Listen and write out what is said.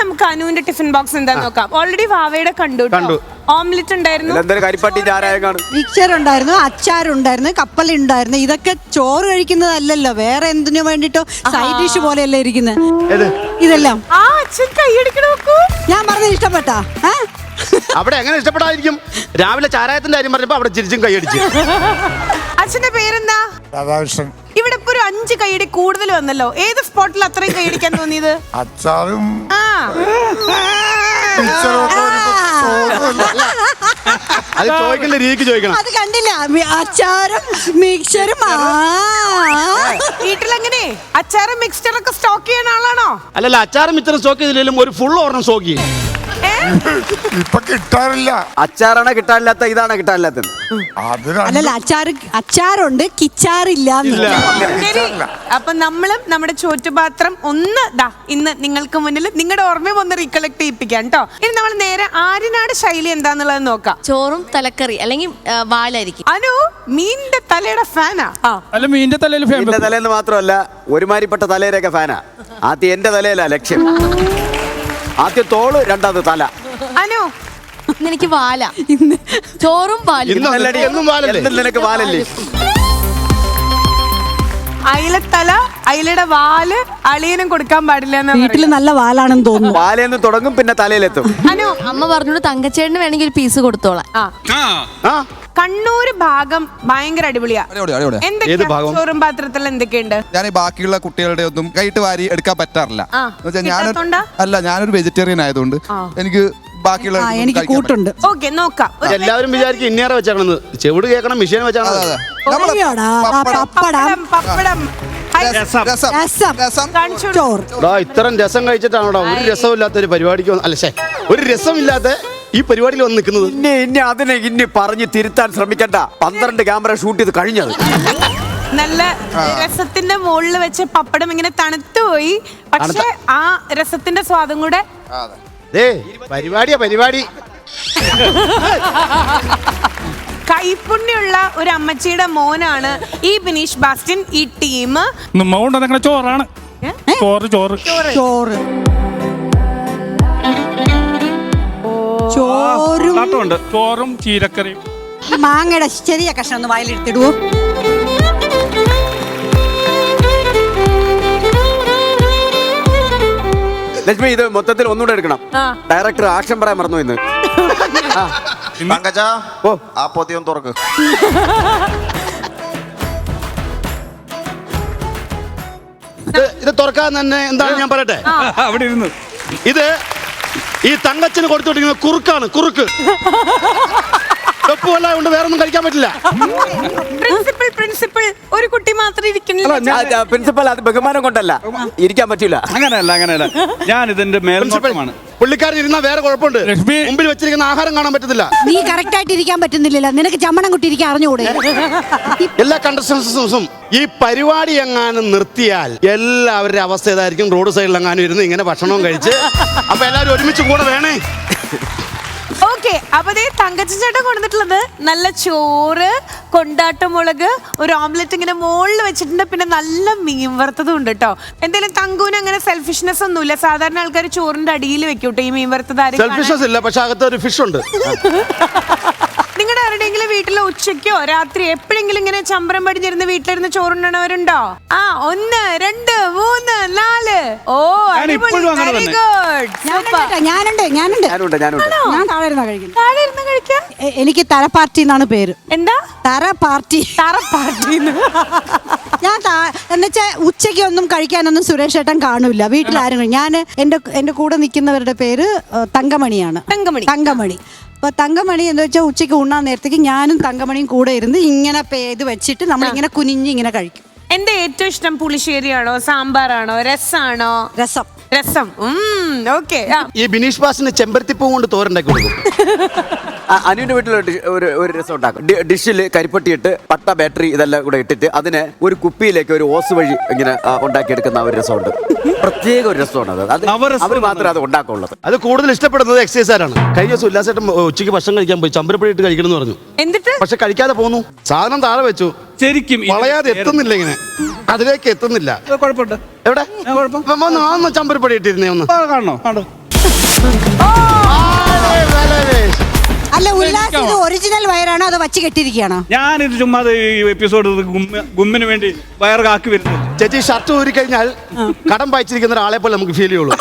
നമുക്ക് അനുവിന്റെ tiffin box എന്താന്ന് നോക്കാം. ഓൾറെഡി വാവയുടെ കണ്ടു. ഓംലെറ്റ് ഉണ്ടായിരുന്നു, മിക്സർ ഉണ്ടായിരുന്നു, അച്ചാറുണ്ടായിരുന്നു, കപ്പലുണ്ടായിരുന്നു. ഇതൊക്കെ ചോറ് കഴിക്കുന്നതല്ലല്ലോ, വേറെ എന്തിനു വേണ്ടിട്ടോ സൈഡ് ഡിഷ് പോലെയല്ലേ ഇരിക്കുന്നത് ഇതെല്ലാം. ആ അച്ഛൻ കൈയടിക്കണ നോക്കൂ. ഞാൻ പറഞ്ഞത് ഇഷ്ടപ്പെട്ടാ? അവിടെ എങ്ങനെ ഇഷ്ടപ്പെടാതിരിക്കും? രാവിലെ ചാരായത്തിന്റെ കാര്യം പറഞ്ഞപ്പോ അവിടെ ചിരിച്ചും കൈയടിച്ചു. അച്ഛന്റെ പേരെന്താ? രാധാകൃഷ്ണൻ. ഇവിടെ ഇപ്പൊ ഒരു 5 കൈയടി കൂടുതൽ വന്നല്ലോ. ഏത് സ്പോട്ടിൽ അത്രയും കൈയടിക്കാൻ തോന്നിയത്? അച്ചാറും അത് ചോദിക്കേണ്ട രീതിക്ക് ചോദിക്കണം. അത് കണ്ടില്ല, അച്ചാറും മിക്സറും. വീട്ടിലെങ്ങനെ അച്ചാറും മിക്സ്ചറൊക്കെ സ്റ്റോക്ക് ചെയ്യുന്ന ആളാണോ? അല്ലല്ല, അച്ചാറും ഇത്തരം സ്റ്റോക്ക് ചെയ്തില്ലെങ്കിലും ഒരു ഫുൾ ഓർണം സ്റ്റോക്ക് ചെയ്യും. ഇപ്പൊ കിട്ടാറില്ല. അച്ചാറാണ് കിട്ടാനില്ലാത്ത, ഇതാണ് കിട്ടാനില്ലാത്തത്. അല്ലല്ല, അച്ചാറുണ്ട്, കിച്ചാറില്ല. അപ്പൊ നമ്മളും നമ്മുടെ ചോറ്റുപാത്രം ഒന്ന് ഇന്ന് നിങ്ങൾക്ക് മുന്നിൽ നിങ്ങളുടെ ഓർമ്മയും ഒന്ന് റീകളക്ട് ചെയ്യിപ്പിക്കാം കേട്ടോ. ഇനി നമ്മൾ നേരെ ആര്യനാട് ശൈലി എന്താന്നുള്ളത് നോക്കാം. ചോറും തലക്കറി അല്ലെങ്കിൽ വാലായിരിക്കും. അനു മീനിന്റെ തലയുടെ ഫാനാ? അല്ല, മീനിന്റെ തലയിൽ എന്റെ തലേന്ന് മാത്രമല്ല, ഒരുമാതിരിപ്പെട്ട തലയിലൊക്കെ ഫാനാ. ആദ്യം എന്റെ തലയിലാ ലക്ഷ്യം. ആദ്യം തോള്, രണ്ടാമത് തല. അനു എനിക്ക് വാല. ചോറും വാലും. നിനക്ക് വാലല്ലേ? അയിലത്തല, അയിലയുടെ വാല് അളിയനും കൊടുക്കാൻ പാടില്ല. വീട്ടില് നല്ല വാലാണെന്ന് തോന്നുന്നു. വാലേന്ന് തുടങ്ങും, പിന്നെ തലയിലെത്തും. അനു അമ്മ പറഞ്ഞോണ്ട് തങ്കച്ചേട്ടന് വേണമെങ്കിൽ ഒരു പീസ് കൊടുത്തോളാം. കണ്ണൂര് ഭാഗം ഭയങ്കര അടിപൊളിയാ. എന്തൊക്കെയാ ചോറും പാത്രത്തിൽ എന്തൊക്കെയുണ്ട്? ഞാൻ ബാക്കിയുള്ള കുട്ടികളുടെ ഒന്നും കൈയിട്ട് വാരി എടുക്കാൻ പറ്റാറില്ല. ഞാനൊരു വെജിറ്റേറിയൻ ആയതുകൊണ്ട് എനിക്ക് ബാക്കിയുള്ള എനിക്ക് കൂട്ടുണ്ട്. ഓക്കെ, നോക്കാം. എല്ലാവരും വിചാരിക്കും ഇന്നേറെ വെച്ചാണെന്ന്. ചെവിട് കേൾക്കണം, മിഷീൻ വെച്ചാണ്. ഇത്തരം രസം കഴിച്ചിട്ടാണോ ഒരു രസമില്ലാത്ത ഒരു പരിപാടിക്ക് ഒരു രസമില്ലാത്ത ഈ പരിപാടിയിൽ വന്ന് നിൽക്കുന്നത്? ഇനി അതിനെ ഇനി പറഞ്ഞ് തിരുത്താൻ ശ്രമിക്കണ്ട. 12 ക്യാമറ ഷൂട്ട് ചെയ്ത് കഴിഞ്ഞത്. നല്ല രസത്തിന്റെ മുകളിൽ വെച്ച് പപ്പടം ഇങ്ങനെ തണുത്തുപോയി. പക്ഷെ ആ രസത്തിന്റെ സ്വാദം കൂടെ പരിപാടി കൈപ്പുണ്യുള്ള ഒരു അമ്മച്ചിയുടെ മോനാണ് ഈ ബിനീഷ് ബാസ്റ്റിൻ. ഈ ടീം ചോറാണ്. ചോറും ചീരക്കറിയും. മാങ്ങയുടെ ചെറിയ കഷ്ണം ഒന്ന് വായിലെടുത്തിടുവോ? ലക്ഷ്മി, ഇത് മൊത്തത്തിൽ ഒന്നുകൂടെ എടുക്കണം. ഡയറക്ടർ ആക്ഷൻ പറയാൻ മറന്നു ഇന്ന്. ഓ, ആ പൊതിയും തുറക്ക്. ഇത് തുറക്കാൻ തന്നെ എന്താണ് ഞാൻ പറയട്ടെ? അവിടെ ഇരുന്നു. ഇത് ഈ തങ്കച്ചന് കൊടുത്തുകൊണ്ടിരിക്കുന്ന കുറുക്കാണ്. കുറുക്ക് വെപ്പുമല്ല കൊണ്ട് വേറെ ഒന്നും കഴിക്കാൻ പറ്റില്ല. പ്രിൻസിപ്പൽ ഒരു കുട്ടി മാത്രം ഇരിക്കുന്നില്ല. പ്രിൻസിപ്പൽ അത് ബഹുമാനം കൊണ്ടല്ല, ഇരിക്കാൻ പറ്റില്ല. അങ്ങനെയല്ല. ഞാൻ ഇതിന്റെ മേൽനോട്ടമാണ്. പുള്ളിക്കാരൻ ഇരുന്നാ വേറെ കുഴപ്പമുണ്ട്. മുമ്പിൽ വെച്ചിരിക്കുന്ന ആഹാരം കാണാൻ പറ്റത്തില്ല. നീ കറക്റ്റ് ആയിട്ട് ഇരിക്കാൻ പറ്റുന്നില്ല. നിനക്ക് ചമ്മണം കുട്ടിയിരിക്കാൻ അറിഞ്ഞുകൂടെ? എല്ലാ കണ്ടസ്റ്റൻസും ഈ പരിപാടി എങ്ങാനും നിർത്തിയാൽ എല്ലാവരുടെ അവസ്ഥ ഏതായിരിക്കും? റോഡ് സൈഡിൽ എങ്ങാനും ഇരുന്ന് ഇങ്ങനെ ഭക്ഷണവും കഴിച്ച് അപ്പൊ എല്ലാവരും ഒരുമിച്ച് കൂടെ വേണേ. ഓക്കെ, അപ്പൊ തങ്കച്ചൻ ചേട്ടൻ കൊണ്ടുവന്നിട്ടുള്ളത് നല്ല ചോറ്, കൊണ്ടാട്ടമുളക്, ഒരു ഓംലെറ്റ് ഇങ്ങനെ മുകളിൽ വെച്ചിട്ടുണ്ട്. പിന്നെ നല്ല മീൻ വറുത്തതും ഉണ്ട് കേട്ടോ. എന്തായാലും തങ്കൂന് അങ്ങനെ സെൽഫിഷ്നെസ് ഒന്നുമില്ല. സാധാരണ ആൾക്കാർ ചോറിന്റെ അടിയിൽ വെക്കൂട്ടോ ഈ മീൻ വറുത്തത്. സെൽഫിഷ്നെസ് ഇല്ല, പക്ഷെ അകത്ത് ഒരു ഫിഷ് ഉണ്ട്. നിങ്ങളുടെ ആരുടെയെങ്കിലും വീട്ടിലെ ഉച്ചയ്ക്കോ രാത്രി എപ്പോഴെങ്കിലും ഇങ്ങനെ ചമ്പരം പടിഞ്ഞിരുന്ന് വീട്ടിലിരുന്ന് ചോറുണ്ടണവരുണ്ടോ? 1 2 3 4. ഓ, വെരി ഗുഡ്. ഞാൻ താഴെ ഇരുന്നാ കഴിക്കാം. എനിക്ക് തര പാർട്ടി എന്നാണ് പേര്. എന്താ തര പാർട്ടി? ഞാൻ എന്നുവെച്ചാ ഉച്ചയ്ക്ക് ഒന്നും കഴിക്കാനൊന്നും സുരേഷ് ഏട്ടൻ കാണൂല. വീട്ടിലാരും. ഞാൻ എന്റെ കൂടെ നിൽക്കുന്നവരുടെ പേര് തങ്കമണിയാണ്. തങ്കമണി. അപ്പൊ തങ്കമണി എന്ന് വെച്ചാൽ ഉച്ചയ്ക്ക് ഉണ്ണാൻ നേരത്തേക്ക് ഞാനും തങ്കമണിയും കൂടെ ഇരുന്ന് ഇങ്ങനെ ഇത് വെച്ചിട്ട് നമ്മൾ ഇങ്ങനെ കുനിഞ്ഞ് ഇങ്ങനെ കഴിക്കും. എന്റെ ഏറ്റവും ഇഷ്ടം പുളിശ്ശേരിയാണോ, സാമ്പാറാണോ, രസാണോ? രസം. ഓക്കെ. ഈ ബിനീഷ് ബാസിന് ചെമ്പരത്തിപ്പൂ കൊണ്ട് തോരണ്ടാക്കി കൊടുക്കും. അനുവിന്റെ വീട്ടിൽ ഒരു രസം ഉണ്ടാക്കും. ഡിഷിൽ കരിപ്പട്ടിയിട്ട് പട്ട, ബാറ്ററി ഇതെല്ലാം കൂടെ ഇട്ടിട്ട് അതിനെ ഒരു കുപ്പിയിലേക്ക് ഒരു ഓസ് വഴി ഇങ്ങനെ ഉണ്ടാക്കിയെടുക്കുന്ന ഒരു രസമുണ്ട്. പ്രത്യേക ഒരു രസമാണ് അത്. അവർ മാത്രമേ അത് ഉണ്ടാക്കുള്ളത്. അത് കൂടുതൽ ഇഷ്ടപ്പെടുന്നത് എക്സൈസുകാരാണ്. കഴിഞ്ഞ ദിവസം ഉല്ലാസേട്ടൻ ഉച്ചയ്ക്ക് ഭക്ഷണം കഴിക്കാൻ പോയി. ചമ്പരപ്പടി ഇട്ട് കഴിക്കണം എന്ന് പറഞ്ഞു. എന്നിട്ട് പക്ഷെ കഴിക്കാതെ പോന്നു. സാധനം താഴെ വെച്ചു. ശരിക്കും വളയാതെ എത്തുന്നില്ല, ഇങ്ങനെ അതിലേക്ക് എത്തുന്നില്ല. കുഴപ്പമുണ്ട്. എവിടെ ചമ്പരപ്പടി ഇട്ടിരുന്നേ ഒന്ന് കാണണോ? അല്ല ഉല്ലാസ്, ഇത് ഒറിജിനൽ വയറാണോ അതോ വച്ച് കെട്ടിയിരിക്കുകയാണോ? ഞാനിത് ചുമ്മാ ഈ എപ്പിസോഡ് ഗുമ്മിന് വേണ്ടി വയർ കാക്കി വരുന്നത്. ചേച്ചി ഷർട്ട് ഊരി കഴിഞ്ഞാൽ കടം വായിച്ചിരിക്കുന്ന ഒരാളെ പോലെ നമുക്ക് ഫീൽ ചെയ്യുള്ളൂ.